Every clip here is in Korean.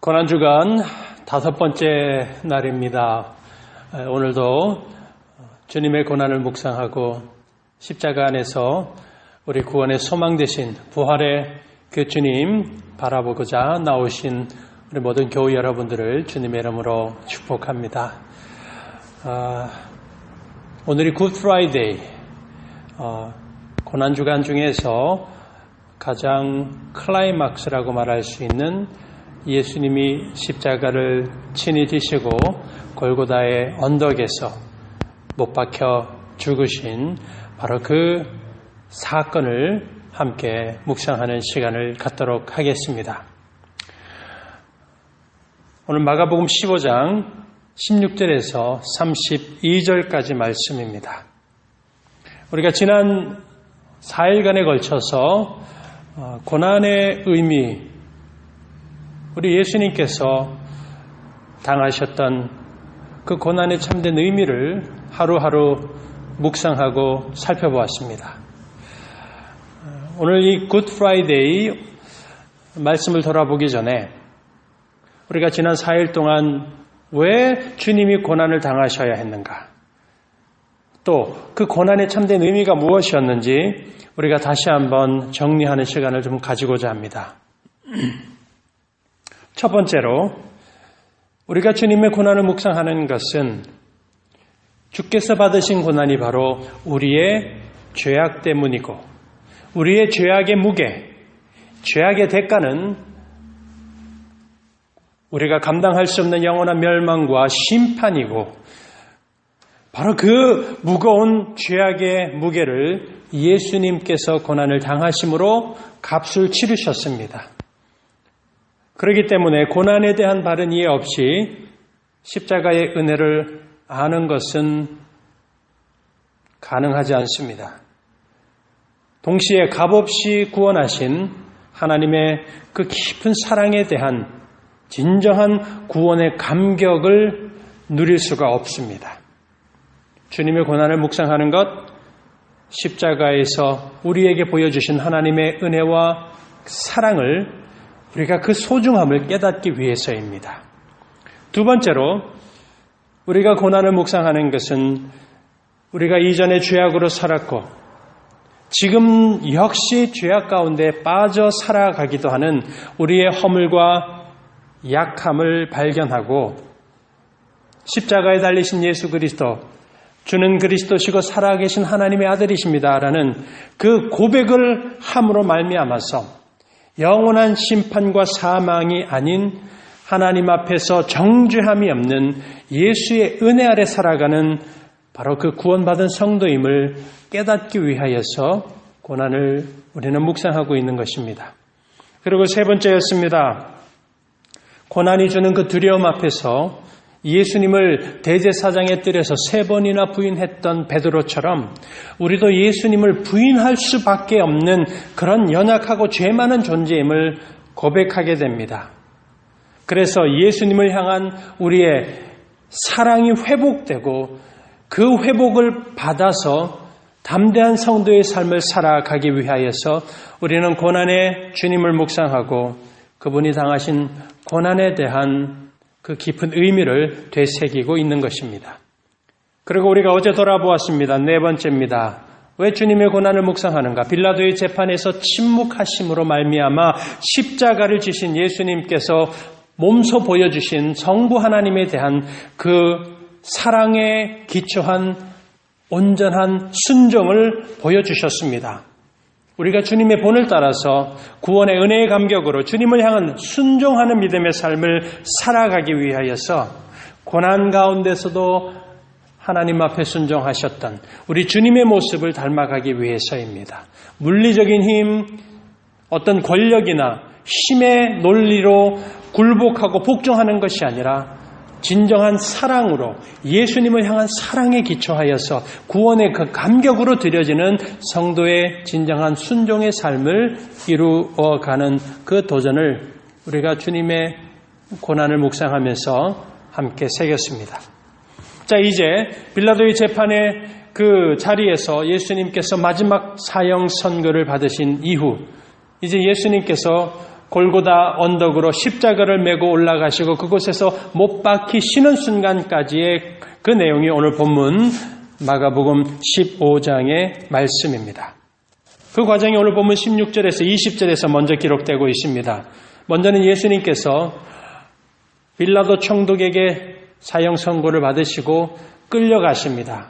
고난주간 5번째 날입니다. 오늘도 주님의 고난을 묵상하고 십자가 안에서 우리 구원의 소망 되신 부활의 그 주님 바라보고자 나오신 우리 모든 교우 여러분들을 주님의 이름으로 축복합니다. 오늘이 굿 프라이데이, 고난주간 중에서 가장 클라이막스라고 말할 수 있는 예수님이 십자가를 친히 지시고 골고다의 언덕에서 못 박혀 죽으신 바로 그 사건을 함께 묵상하는 시간을 갖도록 하겠습니다. 오늘 마가복음 15장 16절에서 32절까지 말씀입니다. 우리가 지난 4일간에 걸쳐서 고난의 의미, 우리 예수님께서 당하셨던 그 고난의 참된 의미를 하루하루 묵상하고 살펴보았습니다. 오늘 이 굿 프라이데이 말씀을 돌아보기 전에 우리가 지난 4일 동안 왜 주님이 고난을 당하셔야 했는가, 또 그 고난의 참된 의미가 무엇이었는지 우리가 다시 한번 정리하는 시간을 좀 가지고자 합니다. 첫 번째로 우리가 주님의 고난을 묵상하는 것은 주께서 받으신 고난이 바로 우리의 죄악 때문이고, 우리의 죄악의 무게, 죄악의 대가는 우리가 감당할 수 없는 영원한 멸망과 심판이고, 바로 그 무거운 죄악의 무게를 예수님께서 고난을 당하심으로 값을 치르셨습니다. 그렇기 때문에 고난에 대한 바른 이해 없이 십자가의 은혜를 아는 것은 가능하지 않습니다. 동시에 값없이 구원하신 하나님의 그 깊은 사랑에 대한 진정한 구원의 감격을 누릴 수가 없습니다. 주님의 고난을 묵상하는 것, 십자가에서 우리에게 보여주신 하나님의 은혜와 사랑을 우리가 그 소중함을 깨닫기 위해서입니다. 두 번째로 우리가 고난을 묵상하는 것은 우리가 이전에 죄악으로 살았고 지금 역시 죄악 가운데 빠져 살아가기도 하는 우리의 허물과 약함을 발견하고 십자가에 달리신 예수 그리스도, 주는 그리스도시고 살아계신 하나님의 아들이십니다라는 그 고백을 함으로 말미암아서 영원한 심판과 사망이 아닌 하나님 앞에서 정죄함이 없는 예수의 은혜 아래 살아가는 바로 그 구원받은 성도임을 깨닫기 위하여서 고난을 우리는 묵상하고 있는 것입니다. 그리고 세 번째였습니다. 고난이 주는 그 두려움 앞에서 예수님을 대제사장의 뜰에서 3번이나 부인했던 베드로처럼 우리도 예수님을 부인할 수밖에 없는 그런 연약하고 죄 많은 존재임을 고백하게 됩니다. 그래서 예수님을 향한 우리의 사랑이 회복되고 그 회복을 받아서 담대한 성도의 삶을 살아가기 위하여서 우리는 고난의 주님을 묵상하고 그분이 당하신 고난에 대한 그 깊은 의미를 되새기고 있는 것입니다. 그리고 우리가 어제 돌아보았습니다. 네 번째입니다. 왜 주님의 고난을 묵상하는가? 빌라도의 재판에서 침묵하심으로 말미암아 십자가를 지신 예수님께서 몸소 보여주신 성부 하나님에 대한 그 사랑에 기초한 온전한 순종을 보여주셨습니다. 우리가 주님의 본을 따라서 구원의 은혜의 감격으로 주님을 향한 순종하는 믿음의 삶을 살아가기 위하여서 고난 가운데서도 하나님 앞에 순종하셨던 우리 주님의 모습을 닮아가기 위해서입니다. 물리적인 힘, 어떤 권력이나 힘의 논리로 굴복하고 복종하는 것이 아니라 진정한 사랑으로 예수님을 향한 사랑에 기초하여서 구원의 그 감격으로 드려지는 성도의 진정한 순종의 삶을 이루어가는 그 도전을 우리가 주님의 고난을 묵상하면서 함께 새겼습니다. 자, 이제 빌라도의 재판의 그 자리에서 예수님께서 마지막 사형 선고를 받으신 이후 이제 예수님께서 골고다 언덕으로 십자가를 메고 올라가시고 그곳에서 못 박히시는 순간까지의 그 내용이 오늘 본문 마가복음 15장의 말씀입니다. 그 과정이 오늘 본문 16절에서 20절에서 먼저 기록되고 있습니다. 먼저는 예수님께서 빌라도 총독에게 사형 선고를 받으시고 끌려가십니다.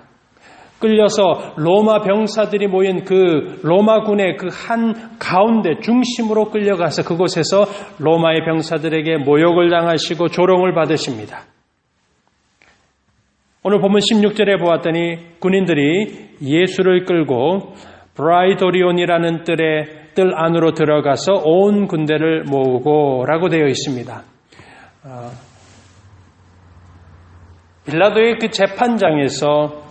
끌려서 로마 병사들이 모인 그 로마군의 그 한 가운데 중심으로 끌려가서 그곳에서 로마의 병사들에게 모욕을 당하시고 조롱을 받으십니다. 오늘 본문 16절에 보았더니 군인들이 예수를 끌고 브라이도리온이라는 뜰 안으로 들어가서 온 군대를 모으고 라고 되어 있습니다. 빌라도의 그 재판장에서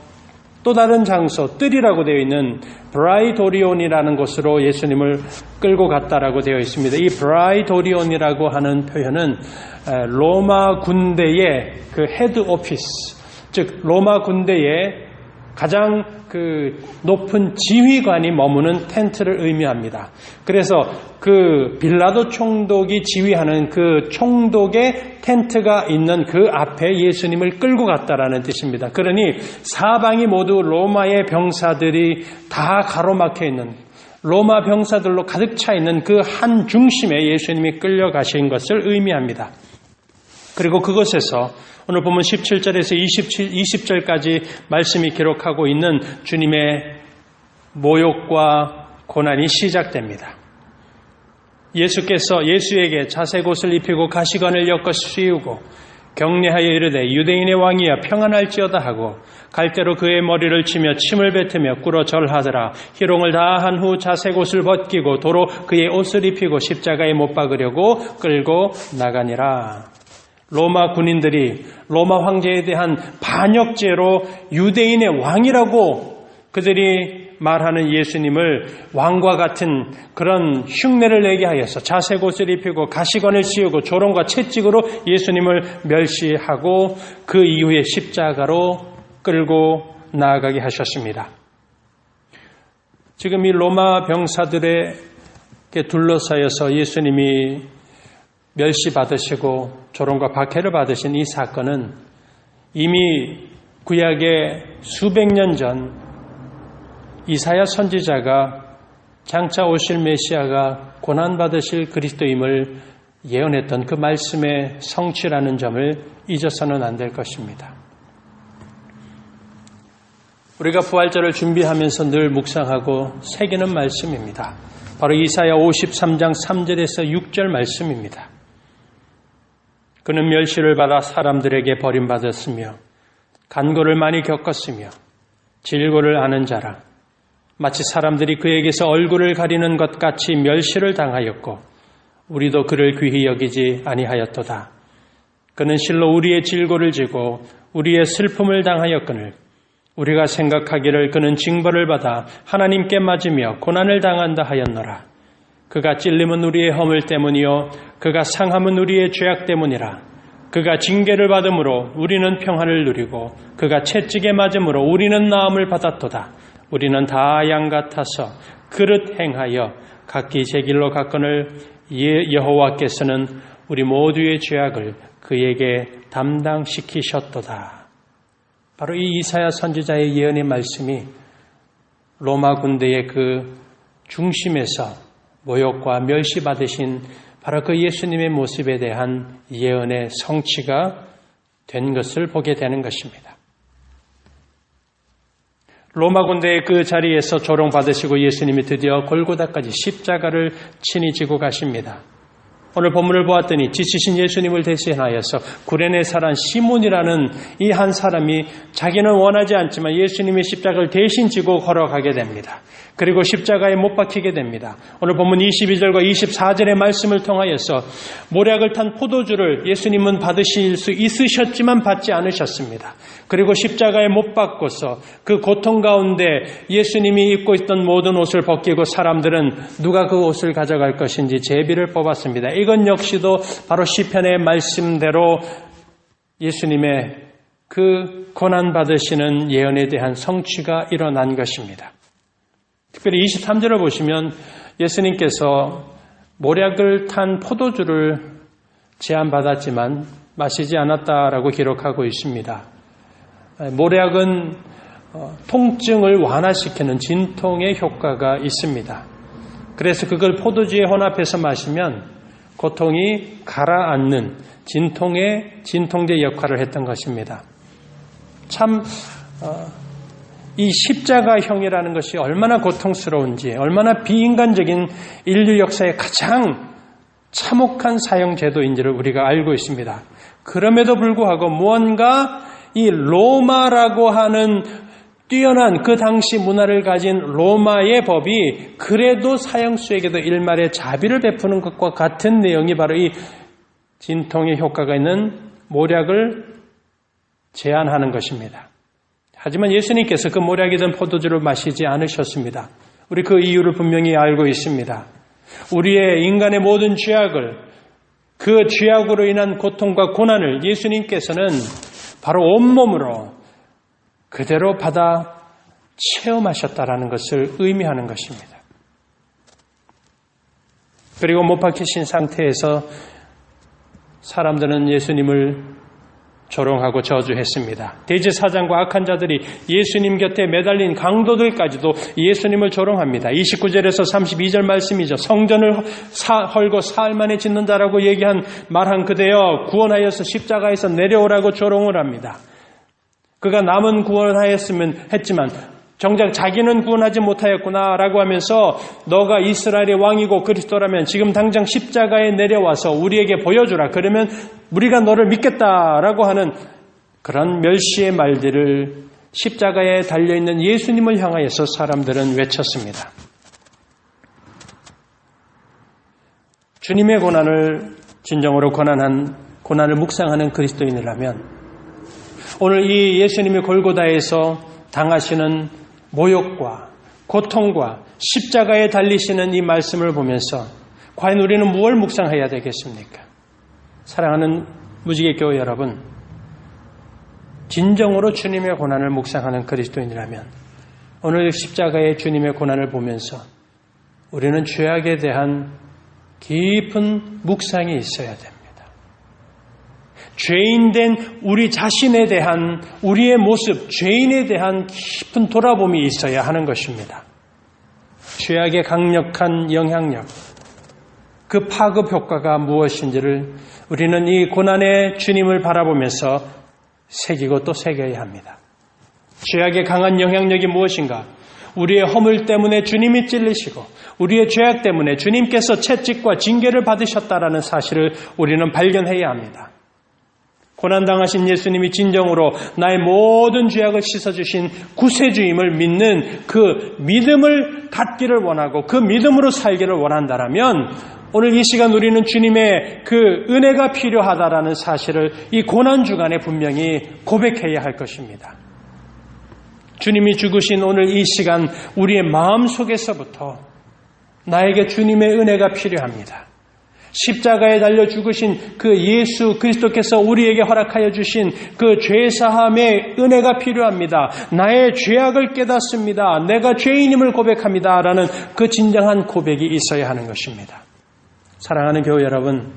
또 다른 장소, 뜰이라고 되어 있는 브라이도리온이라는 곳으로 예수님을 끌고 갔다라고 되어 있습니다. 이 브라이도리온이라고 하는 표현은 로마 군대의 그 헤드 오피스, 즉 로마 군대의 가장 그 높은 지휘관이 머무는 텐트를 의미합니다. 그래서 그 빌라도 총독이 지휘하는 그 총독의 텐트가 있는 그 앞에 예수님을 끌고 갔다라는 뜻입니다. 그러니 사방이 모두 로마의 병사들이 다 가로막혀 있는, 로마 병사들로 가득 차 있는 그 한 중심에 예수님이 끌려가신 것을 의미합니다. 그리고 그것에서 오늘 보면 17절에서 20절까지 말씀이 기록하고 있는 주님의 모욕과 고난이 시작됩니다. 예수께서 예수에게 자색 옷을 입히고 가시관을 엮어 씌우고 격려하여 이르되 유대인의 왕이여 평안할지어다 하고 갈대로 그의 머리를 치며 침을 뱉으며 꿇어 절하더라. 희롱을 다한 후 자색 옷을 벗기고 도로 그의 옷을 입히고 십자가에 못 박으려고 끌고 나가니라. 로마 군인들이 로마 황제에 대한 반역죄로 유대인의 왕이라고 그들이 말하는 예수님을 왕과 같은 그런 흉내를 내게 하여서 자색 옷을 입히고 가시관을 씌우고 조롱과 채찍으로 예수님을 멸시하고 그 이후에 십자가로 끌고 나아가게 하셨습니다. 지금 이 로마 병사들에게 둘러싸여서 예수님이 멸시받으시고 조롱과 박해를 받으신 이 사건은 이미 구약의 수백 년 전 이사야 선지자가 장차 오실 메시아가 고난받으실 그리스도임을 예언했던 그 말씀의 성취라는 점을 잊어서는 안 될 것입니다. 우리가 부활절을 준비하면서 늘 묵상하고 새기는 말씀입니다. 바로 이사야 53장 3절에서 6절 말씀입니다. 그는 멸시를 받아 사람들에게 버림받았으며 간고를 많이 겪었으며 질고를 아는 자라. 마치 사람들이 그에게서 얼굴을 가리는 것 같이 멸시를 당하였고 우리도 그를 귀히 여기지 아니하였도다. 그는 실로 우리의 질고를 지고 우리의 슬픔을 당하였거늘 우리가 생각하기를 그는 징벌을 받아 하나님께 맞으며 고난을 당한다 하였노라. 그가 찔림은 우리의 허물 때문이요 그가 상함은 우리의 죄악 때문이라. 그가 징계를 받음으로 우리는 평안을 누리고 그가 채찍에 맞음으로 우리는 나음을 받았도다. 우리는 다 양 같아서 그릇 행하여 각기 제 길로 갔거늘 여호와께서는 우리 모두의 죄악을 그에게 담당시키셨도다. 바로 이 이사야 선지자의 예언의 말씀이 로마 군대의 그 중심에서 모욕과 멸시받으신 바로 그 예수님의 모습에 대한 예언의 성취가 된 것을 보게 되는 것입니다. 로마 군대의 그 자리에서 조롱받으시고 예수님이 드디어 골고다까지 십자가를 친히 지고 가십니다. 오늘 본문을 보았더니 지치신 예수님을 대신하여서 구레네 사람 시몬이라는 이 한 사람이 자기는 원하지 않지만 예수님의 십자가를 대신 지고 걸어가게 됩니다. 그리고 십자가에 못 박히게 됩니다. 오늘 본문 22절과 24절의 말씀을 통하여서 모략을 탄 포도주를 예수님은 받으실 수 있으셨지만 받지 않으셨습니다. 그리고 십자가에 못 박고서 그 고통 가운데 예수님이 입고 있던 모든 옷을 벗기고 사람들은 누가 그 옷을 가져갈 것인지 제비를 뽑았습니다. 이건 역시도 바로 시편의 말씀대로 예수님의 그 고난받으시는 예언에 대한 성취가 일어난 것입니다. 특별히 23절을 보시면 예수님께서 모략을 탄 포도주를 제안받았지만 마시지 않았다라고 기록하고 있습니다. 모략은 통증을 완화시키는 진통의 효과가 있습니다. 그래서 그걸 포도주에 혼합해서 마시면 고통이 가라앉는 진통제 역할을 했던 것입니다. 참 이 십자가형이라는 것이 얼마나 고통스러운지, 얼마나 비인간적인 인류 역사의 가장 참혹한 사형 제도인지를 우리가 알고 있습니다. 그럼에도 불구하고 무언가 이 로마라고 하는 뛰어난 그 당시 문화를 가진 로마의 법이 그래도 사형수에게도 일말의 자비를 베푸는 것과 같은 내용이 바로 이 진통의 효과가 있는 모략을 제안하는 것입니다. 하지만 예수님께서 그 모략이던 포도주를 마시지 않으셨습니다. 우리 그 이유를 분명히 알고 있습니다. 우리의 인간의 모든 죄악을, 그 죄악으로 인한 고통과 고난을 예수님께서는 바로 온몸으로 그대로 받아 체험하셨다라는 것을 의미하는 것입니다. 그리고 못 박히신 상태에서 사람들은 예수님을 조롱하고 저주했습니다. 대제사장과 악한 자들이 예수님 곁에 매달린 강도들까지도 예수님을 조롱합니다. 29절에서 32절 말씀이죠. 성전을 헐고 사흘 만에 짓는 자라고 말한 그대여 구원하여서 십자가에서 내려오라고 조롱을 합니다. 그가 남은 했지만 정작 자기는 구원하지 못하였구나라고 하면서 너가 이스라엘의 왕이고 그리스도라면 지금 당장 십자가에 내려와서 우리에게 보여주라. 그러면 우리가 너를 믿겠다라고 하는 그런 멸시의 말들을 십자가에 달려있는 예수님을 향하여서 사람들은 외쳤습니다. 주님의 고난을 진정으로 고난을 묵상하는 그리스도인이라면 오늘 이 예수님의 골고다에서 당하시는 모욕과 고통과 십자가에 달리시는 이 말씀을 보면서 과연 우리는 무엇을 묵상해야 되겠습니까? 사랑하는 무지개 교회 여러분, 진정으로 주님의 고난을 묵상하는 그리스도인이라면 오늘 십자가의 주님의 고난을 보면서 우리는 죄악에 대한 깊은 묵상이 있어야 됩니다. 죄인된 우리 자신에 대한 우리의 모습, 죄인에 대한 깊은 돌아봄이 있어야 하는 것입니다. 죄악의 강력한 영향력, 그 파급 효과가 무엇인지를 우리는 이 고난의 주님을 바라보면서 새기고 또 새겨야 합니다. 죄악의 강한 영향력이 무엇인가? 우리의 허물 때문에 주님이 찔리시고 우리의 죄악 때문에 주님께서 채찍과 징계를 받으셨다라는 사실을 우리는 발견해야 합니다. 고난당하신 예수님이 진정으로 나의 모든 죄악을 씻어주신 구세주임을 믿는 그 믿음을 갖기를 원하고 그 믿음으로 살기를 원한다라면 오늘 이 시간 우리는 주님의 그 은혜가 필요하다라는 사실을 이 고난 주간에 분명히 고백해야 할 것입니다. 주님이 죽으신 오늘 이 시간 우리의 마음속에서부터 나에게 주님의 은혜가 필요합니다. 십자가에 달려 죽으신 그 예수 그리스도께서 우리에게 허락하여 주신 그 죄사함의 은혜가 필요합니다. 나의 죄악을 깨닫습니다. 내가 죄인임을 고백합니다. 라는 그 진정한 고백이 있어야 하는 것입니다. 사랑하는 교회 여러분,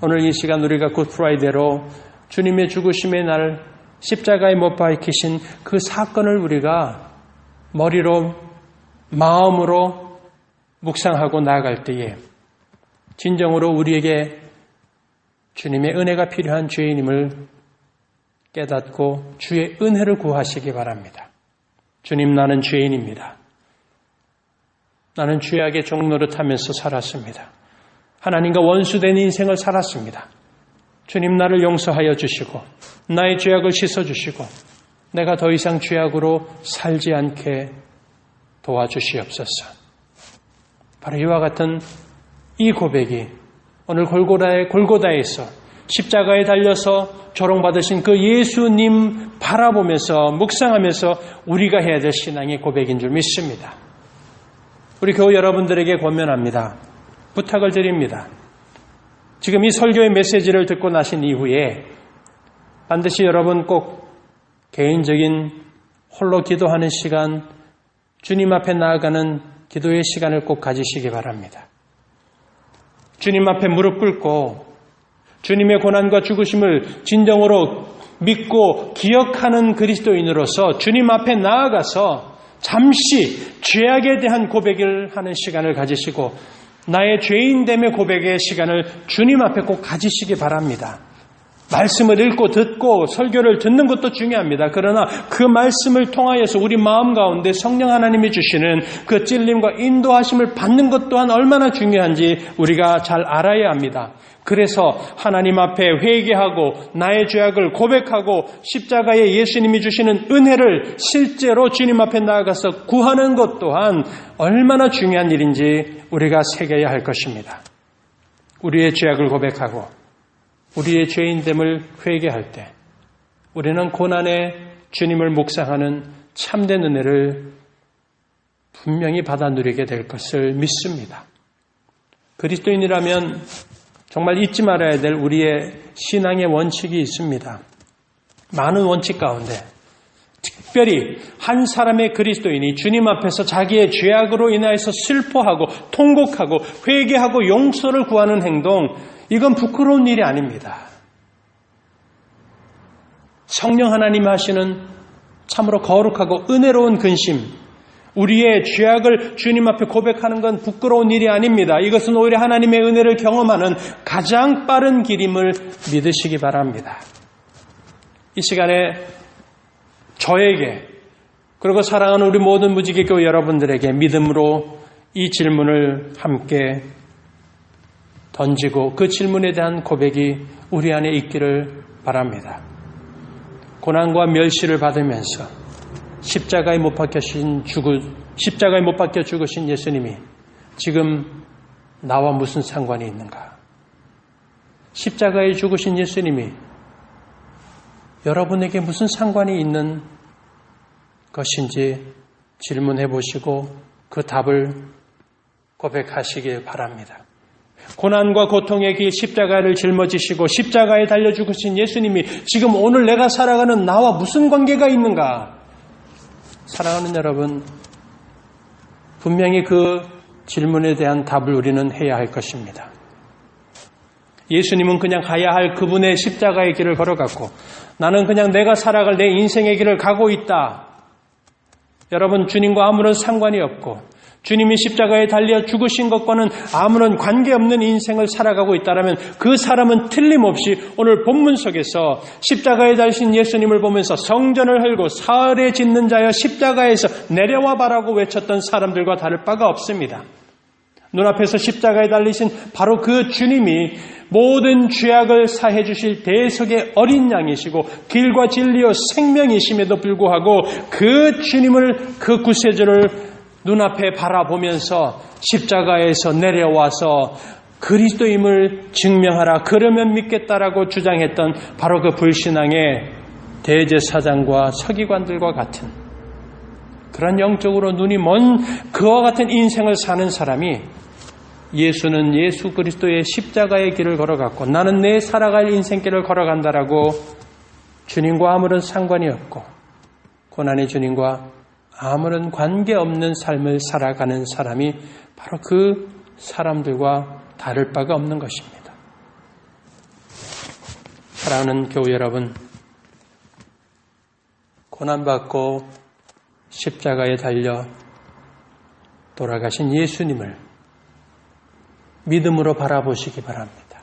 오늘 이 시간 우리가 굿프라이데이로 주님의 죽으심의 날 십자가에 못 박히신 그 사건을 우리가 머리로 마음으로 묵상하고 나아갈 때에 진정으로 우리에게 주님의 은혜가 필요한 죄인임을 깨닫고 주의 은혜를 구하시기 바랍니다. 주님, 나는 죄인입니다. 나는 죄악의 종노릇하면서 살았습니다. 하나님과 원수된 인생을 살았습니다. 주님, 나를 용서하여 주시고 나의 죄악을 씻어주시고 내가 더 이상 죄악으로 살지 않게 도와주시옵소서. 바로 이와 같은 이 고백이 오늘 골고다에서 십자가에 달려서 조롱받으신 그 예수님 바라보면서 묵상하면서 우리가 해야 될 신앙의 고백인 줄 믿습니다. 우리 교회 여러분들에게 권면합니다. 부탁을 드립니다. 지금 이 설교의 메시지를 듣고 나신 이후에 반드시 여러분 꼭 개인적인 홀로 기도하는 시간, 주님 앞에 나아가는 기도의 시간을 꼭 가지시기 바랍니다. 주님 앞에 무릎 꿇고 주님의 고난과 죽으심을 진정으로 믿고 기억하는 그리스도인으로서 주님 앞에 나아가서 잠시 죄악에 대한 고백을 하는 시간을 가지시고 나의 죄인됨의 고백의 시간을 주님 앞에 꼭 가지시기 바랍니다. 말씀을 읽고 듣고 설교를 듣는 것도 중요합니다. 그러나 그 말씀을 통하여서 우리 마음 가운데 성령 하나님이 주시는 그 찔림과 인도하심을 받는 것 또한 얼마나 중요한지 우리가 잘 알아야 합니다. 그래서 하나님 앞에 회개하고 나의 죄악을 고백하고 십자가에 예수님이 주시는 은혜를 실제로 주님 앞에 나아가서 구하는 것 또한 얼마나 중요한 일인지 우리가 새겨야 할 것입니다. 우리의 죄악을 고백하고 우리의 죄인됨을 회개할 때 우리는 고난의 주님을 묵상하는 참된 은혜를 분명히 받아 누리게 될 것을 믿습니다. 그리스도인이라면 정말 잊지 말아야 될 우리의 신앙의 원칙이 있습니다. 많은 원칙 가운데 특별히 한 사람의 그리스도인이 주님 앞에서 자기의 죄악으로 인하여서 슬퍼하고 통곡하고 회개하고 용서를 구하는 행동, 이건 부끄러운 일이 아닙니다. 성령 하나님 하시는 참으로 거룩하고 은혜로운 근심, 우리의 죄악을 주님 앞에 고백하는 건 부끄러운 일이 아닙니다. 이것은 오히려 하나님의 은혜를 경험하는 가장 빠른 길임을 믿으시기 바랍니다. 이 시간에 저에게 그리고 사랑하는 우리 모든 무지개교회 여러분들에게 믿음으로 이 질문을 함께 던지고 그 질문에 대한 고백이 우리 안에 있기를 바랍니다. 고난과 멸시를 받으면서 십자가에 못 박혀 죽으신 예수님이 지금 나와 무슨 상관이 있는가? 십자가에 죽으신 예수님이 여러분에게 무슨 상관이 있는 것인지 질문해 보시고 그 답을 고백하시길 바랍니다. 고난과 고통의 길 십자가를 짊어지시고 십자가에 달려 죽으신 예수님이 지금 오늘 내가 살아가는 나와 무슨 관계가 있는가? 사랑하는 여러분, 분명히 그 질문에 대한 답을 우리는 해야 할 것입니다. 예수님은 그냥 가야 할 그분의 십자가의 길을 걸어갔고 나는 그냥 내가 살아갈 내 인생의 길을 가고 있다. 여러분, 주님과 아무런 상관이 없고 주님이 십자가에 달려 죽으신 것과는 아무런 관계없는 인생을 살아가고 있다면 그 사람은 틀림없이 오늘 본문 속에서 십자가에 달리신 예수님을 보면서 성전을 헐고 사흘에 짓는 자여 십자가에서 내려와 봐라고 외쳤던 사람들과 다를 바가 없습니다. 눈앞에서 십자가에 달리신 바로 그 주님이 모든 죄악을 사해 주실 대속의 어린 양이시고 길과 진리요 생명이심에도 불구하고 그 주님을, 그 구세주를 눈앞에 바라보면서 십자가에서 내려와서 그리스도임을 증명하라, 그러면 믿겠다라고 주장했던 바로 그 불신앙의 대제사장과 서기관들과 같은 그런 영적으로 눈이 먼 그와 같은 인생을 사는 사람이 예수는 예수 그리스도의 십자가의 길을 걸어갔고 나는 내 살아갈 인생길을 걸어간다라고 주님과 아무런 상관이 없고 고난의 주님과 아무런 관계없는 삶을 살아가는 사람이 바로 그 사람들과 다를 바가 없는 것입니다. 사랑하는 교회 여러분, 고난받고 십자가에 달려 돌아가신 예수님을 믿음으로 바라보시기 바랍니다.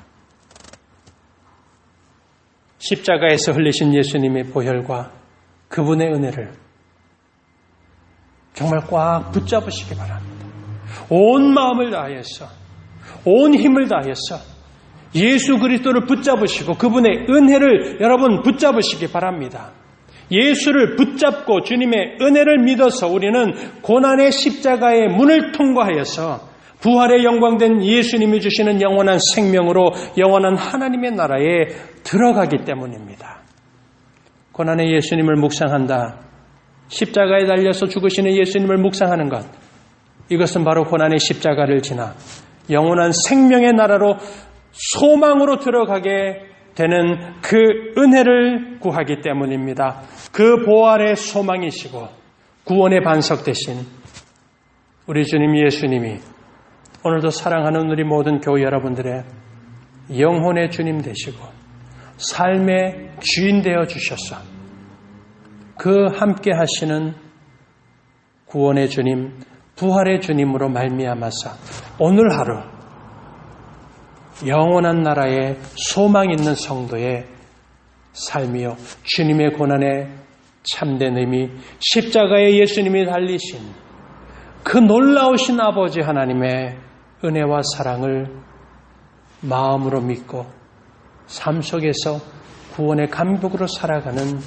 십자가에서 흘리신 예수님의 보혈과 그분의 은혜를 정말 꽉 붙잡으시기 바랍니다. 온 마음을 다해서, 온 힘을 다해서 예수 그리스도를 붙잡으시고 그분의 은혜를 여러분 붙잡으시기 바랍니다. 예수를 붙잡고 주님의 은혜를 믿어서 우리는 고난의 십자가의 문을 통과하여서 부활의 영광된 예수님이 주시는 영원한 생명으로 영원한 하나님의 나라에 들어가기 때문입니다. 고난의 예수님을 묵상한다. 십자가에 달려서 죽으시는 예수님을 묵상하는 것, 이것은 바로 고난의 십자가를 지나 영원한 생명의 나라로 소망으로 들어가게 되는 그 은혜를 구하기 때문입니다. 그 부활의 소망이시고 구원의 반석 되신 우리 주님 예수님이 오늘도 사랑하는 우리 모든 교회 여러분들의 영혼의 주님 되시고 삶의 주인 되어 주셔서 그 함께 하시는 구원의 주님, 부활의 주님으로 말미암아서 오늘 하루 영원한 나라에 소망 있는 성도의 삶이요 주님의 고난에 참된 의미, 십자가에 예수님이 달리신 그 놀라우신 아버지 하나님의 은혜와 사랑을 마음으로 믿고 삶 속에서 구원의 감격으로 살아가는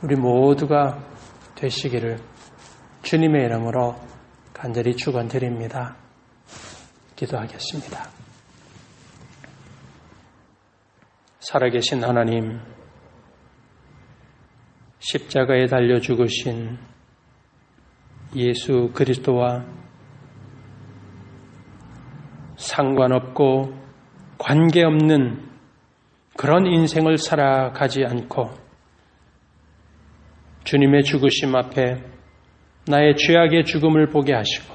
우리 모두가 되시기를 주님의 이름으로 간절히 축원드립니다. 기도하겠습니다. 살아계신 하나님, 십자가에 달려 죽으신 예수 그리스도와 상관없고 관계없는 그런 인생을 살아가지 않고 주님의 죽으심 앞에 나의 죄악의 죽음을 보게 하시고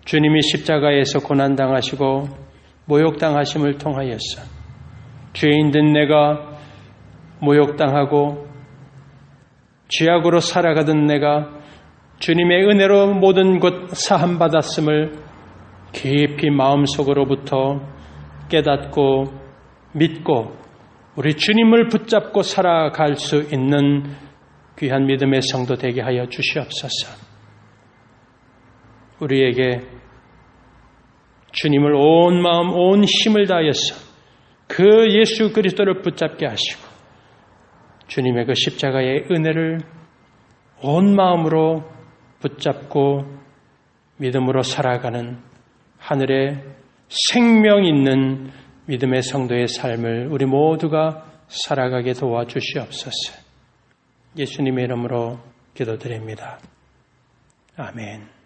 주님이 십자가에서 고난당하시고 모욕당하심을 통하여서 죄인된 내가 모욕당하고 죄악으로 살아가던 내가 주님의 은혜로 모든 것 사함받았음을 깊이 마음속으로부터 깨닫고 믿고 우리 주님을 붙잡고 살아갈 수 있는 귀한 믿음의 성도 되게 하여 주시옵소서. 우리에게 주님을 온 마음 온 힘을 다하여서 그 예수 그리스도를 붙잡게 하시고 주님의 그 십자가의 은혜를 온 마음으로 붙잡고 믿음으로 살아가는 하늘의 생명 있는 믿음의 성도의 삶을 우리 모두가 살아가게 도와주시옵소서. 예수님의 이름으로 기도드립니다. 아멘.